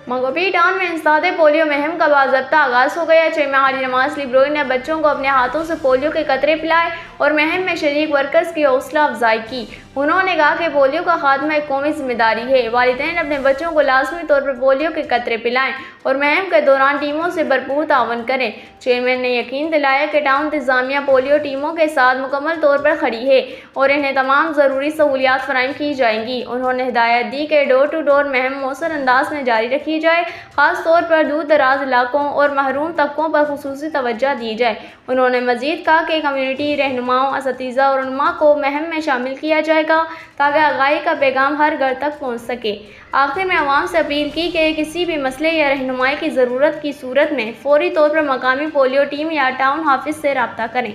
मंगोपी town में इंसदादे polio मुहिम का बाज़ाब्ता आगाज़ हो गया। चेयरमैन हाजी नवाज लिब्रोई ने बच्चों को अपने हाथों से पोलियो के कतरे पिलाए और मुहिम में शरीक वर्कर्स की हौसला अफजाई की। उन्होंने कहा कि पोलियो का खात्मा एक कौमी जिम्मेदारी है। वालिदैन अपने बच्चों को लाजमी तौर पर पोलियो के कतरे पिलाएं और मुहिम के दौरान टीमों से भरपूर तावन करें। चेयरमैन ने यकीन दिलाया कि टाउन इंतजामिया पोलियो टीमों के साथ मुकम्मल तौर पर खड़ी है और इन्हें तमाम ज़रूरी सहूलियात फराहम की जाएंगी। उन्होंने हिदायत दी कि डोर टू डोर मुहिम मौसर अंदाज में जारी रखी जाए, ख़ास तौर पर दूर दराज इलाकों और महरूम तबकों पर खुसूसी तवज्जो दी जाए। उन्होंने मज़ीद कहा कि कम्यूनिटी रहनुमाओं, असतीज़ा और उलमा को मुहिम में शामिल किया जाएगा ताकि आगाही का पैगाम हर घर तक पहुँच सके। आखिर में अवाम से अपील की कि किसी भी मसले या रहनुमाई की ज़रूरत की सूरत में फ़ौरी तौर पर मकामी पोलियो टीम या टाउन हाफिज़ से रब्ता करें।